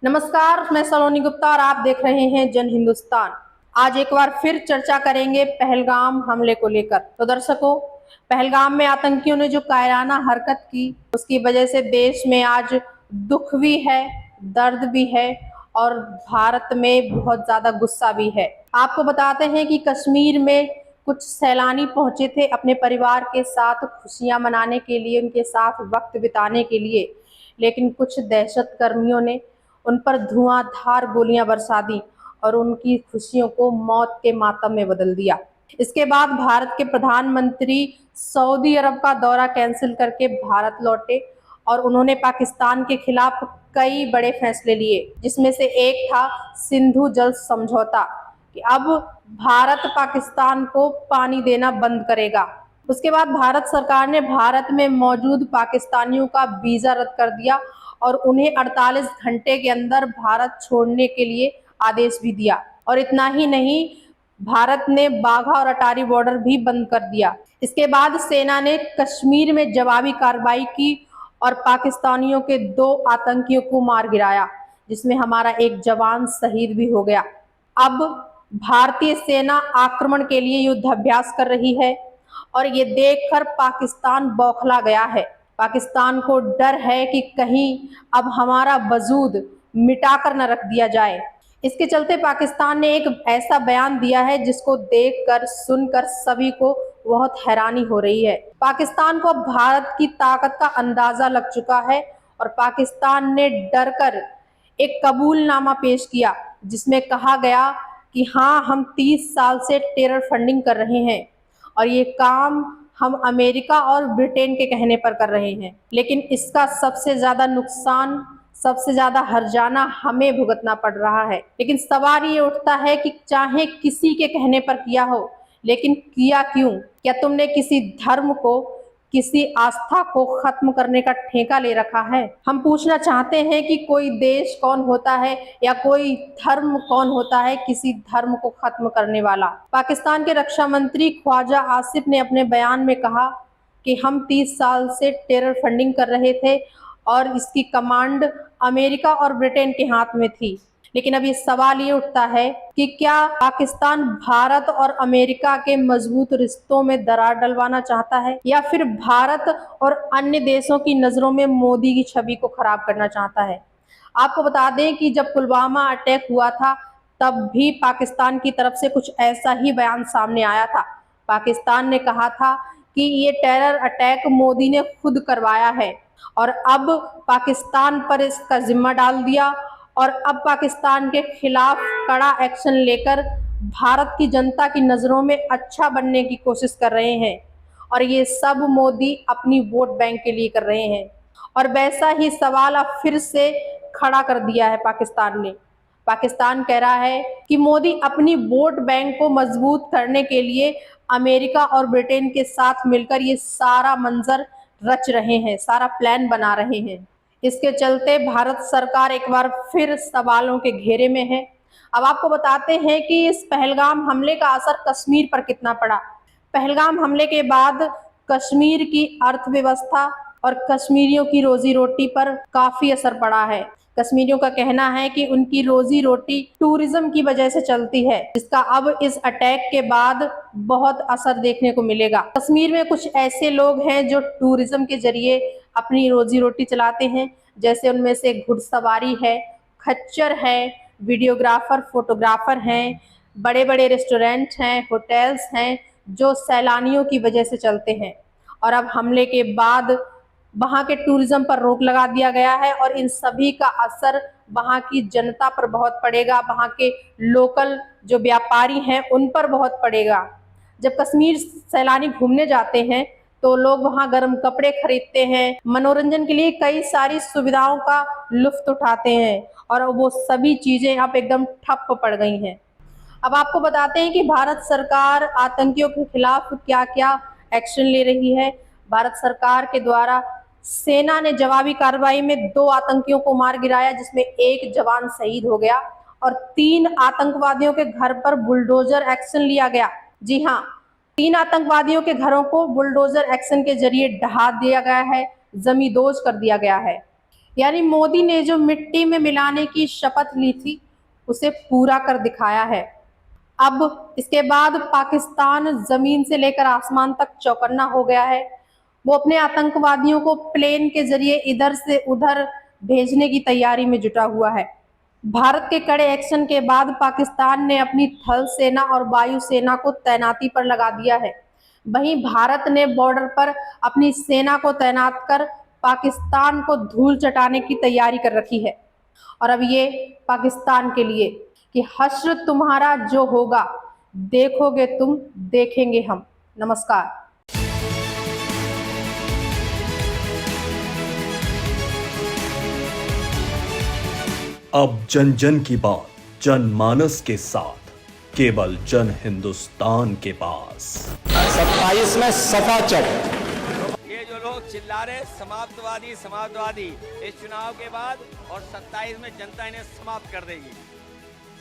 नमस्कार, मैं सलोनी गुप्ता और आप देख रहे हैं जन हिंदुस्तान। आज एक बार फिर चर्चा करेंगे पहलगाम हमले को लेकर। तो दर्शकों, पहलगाम में आतंकियों ने जो कायराना हरकत की, उसकी वजह से देश में आज दुख भी है, दर्द भी है और भारत में बहुत ज्यादा गुस्सा भी है। आपको बताते हैं कि कश्मीर में कुछ सैलानी पहुंचे थे अपने परिवार के साथ खुशियां मनाने के लिए, उनके साथ वक्त बिताने के लिए, लेकिन कुछ दहशत कर्मियों ने उन पर धुआंधार गोलियां बरसा दी और उनकी खुशियों को मौत के मातम में बदल दिया। इसके बाद भारत के प्रधानमंत्री सऊदी अरब का दौरा कैंसिल करके भारत लौटे और उन्होंने पाकिस्तान के खिलाफ कई बड़े फैसले लिए, जिसमें से एक था सिंधु जल समझौता कि अब भारत पाकिस्तान को पानी देना बंद करेगा। उसके बाद भारत सरकार ने भारत में मौजूद पाकिस्तानियों का वीजा रद्द कर दिया और उन्हें 48 घंटे के अंदर भारत छोड़ने के लिए आदेश भी दिया। और इतना ही नहीं, भारत ने बाघा और अटारी बॉर्डर भी बंद कर दिया। इसके बाद सेना ने कश्मीर में जवाबी कार्रवाई की और पाकिस्तानियों के 2 आतंकियों को मार गिराया, जिसमें हमारा एक जवान शहीद भी हो गया। अब भारतीय सेना आक्रमण के लिए युद्धाभ्यास कर रही है और ये देखकर पाकिस्तान बौखला गया है। पाकिस्तान को डर है कि कहीं अब हमारा वजूद मिटाकर न रख दिया जाए। इसके चलते पाकिस्तान ने एक ऐसा बयान दिया है जिसको देखकर सुनकर सभी को बहुत हैरानी हो रही है। पाकिस्तान को अब भारत की ताकत का अंदाजा लग चुका है और पाकिस्तान ने डरकर एक कबूलनामा पेश किया, जिसमें कहा गया कि हाँ, हम 30 साल से टेरर फंडिंग कर रहे हैं और ये काम हम अमेरिका और ब्रिटेन के कहने पर कर रहे हैं, लेकिन इसका सबसे ज्यादा नुकसान, सबसे ज्यादा हर्जाना हमें भुगतना पड़ रहा है। लेकिन सवाल ये उठता है कि चाहे किसी के कहने पर किया हो, लेकिन किया क्यों? क्या तुमने किसी धर्म को, किसी आस्था को खत्म करने का ठेका ले रखा है? हम पूछना चाहते हैं कि कोई देश कौन होता है या कोई धर्म कौन होता है किसी धर्म को खत्म करने वाला? पाकिस्तान के रक्षा मंत्री ख्वाजा आसिफ ने अपने बयान में कहा कि हम 30 साल से टेरर फंडिंग कर रहे थे और इसकी कमांड अमेरिका और ब्रिटेन के हाथ में थी। लेकिन अब ये सवाल ये उठता है कि क्या पाकिस्तान भारत और अमेरिका के मजबूत रिश्तों में दरार डलवाना चाहता है या फिर भारत और अन्य देशों की नजरों में मोदी की छवि को खराब करना चाहता है? आपको बता दें कि जब पुलवामा अटैक हुआ था, तब भी पाकिस्तान की तरफ से कुछ ऐसा ही बयान सामने आया था। पाकिस्तान ने कहा था कि ये टेरर अटैक मोदी ने खुद करवाया है और अब पाकिस्तान पर इसका जिम्मा डाल दिया और अब पाकिस्तान के खिलाफ कड़ा एक्शन लेकर भारत की जनता की नजरों में अच्छा बनने की कोशिश कर रहे हैं और ये सब मोदी अपनी वोट बैंक के लिए कर रहे हैं। और वैसा ही सवाल अब फिर से खड़ा कर दिया है पाकिस्तान ने। पाकिस्तान कह रहा है कि मोदी अपनी वोट बैंक को मजबूत करने के लिए अमेरिका और ब्रिटेन के साथ मिलकर ये सारा मंजर रच रहे हैं, सारा प्लान बना रहे हैं। इसके चलते भारत सरकार एक बार फिर सवालों के घेरे में है। अब आपको बताते हैं कि इस पहलगाम हमले का असर कश्मीर पर कितना पड़ा। पहलगाम हमले के बाद कश्मीर की अर्थव्यवस्था और कश्मीरियों की रोजी रोटी पर काफी असर पड़ा है। कश्मीरियों का कहना है कि उनकी रोजी रोटी टूरिज्म की वजह से चलती है, जिसका अब इस अटैक के बाद बहुत असर देखने को मिलेगा। कश्मीर में कुछ ऐसे लोग हैं जो टूरिज्म के जरिए अपनी रोजी रोटी चलाते हैं, जैसे उनमें से घुड़सवारी है, खच्चर है, वीडियोग्राफर, फोटोग्राफर हैं, बड़े बड़े रेस्टोरेंट हैं, होटल्स हैं, जो सैलानियों की वजह से चलते हैं। और अब हमले के बाद वहां के टूरिज्म पर रोक लगा दिया गया है और इन सभी का असर वहां की जनता पर बहुत पड़ेगा, वहां के लोकल जो व्यापारी हैं उन पर बहुत पड़ेगा। जब कश्मीर सैलानी घूमने जाते हैं तो लोग वहां गर्म कपड़े खरीदते हैं, मनोरंजन के लिए कई सारी सुविधाओं का लुत्फ उठाते हैं और वो सभी चीजें अब एकदम ठप पड़ गई हैं। अब आपको बताते हैं कि भारत सरकार आतंकियों के खिलाफ क्या क्या एक्शन ले रही है। भारत सरकार के द्वारा सेना ने जवाबी कार्रवाई में 2 आतंकियों को मार गिराया, जिसमें एक जवान शहीद हो गया और 3 आतंकवादियों के घर पर बुलडोजर एक्शन लिया गया। जी हाँ, 3 आतंकवादियों के घरों को बुलडोजर एक्शन के जरिए ढहा दिया गया है, जमींदोज कर दिया गया है। यानी मोदी ने जो मिट्टी में मिलाने की शपथ ली थी उसे पूरा कर दिखाया है। अब इसके बाद पाकिस्तान जमीन से लेकर आसमान तक चौकन्ना हो गया है। वो अपने आतंकवादियों को प्लेन के जरिए इधर से उधर भेजने की तैयारी में जुटा हुआ है। भारत के कड़े एक्शन के बाद पाकिस्तान ने अपनी थल सेना और वायु सेना को तैनाती पर लगा दिया है। वहीं भारत ने बॉर्डर पर अपनी सेना को तैनात कर पाकिस्तान को धूल चटाने की तैयारी कर रखी है। और अब ये पाकिस्तान के लिए कि हश्र तुम्हारा जो होगा, देखोगे तुम, देखेंगे हम। नमस्कार। अब जन जन की बात जनमानस के साथ, केवल जन हिंदुस्तान के पास। 27 में सफा चट। ये जो लोग चिल्ला रहे समाप्तवादी समाप्तवादी, इस चुनाव के बाद और 27 में जनता इन्हें समाप्त कर देगी।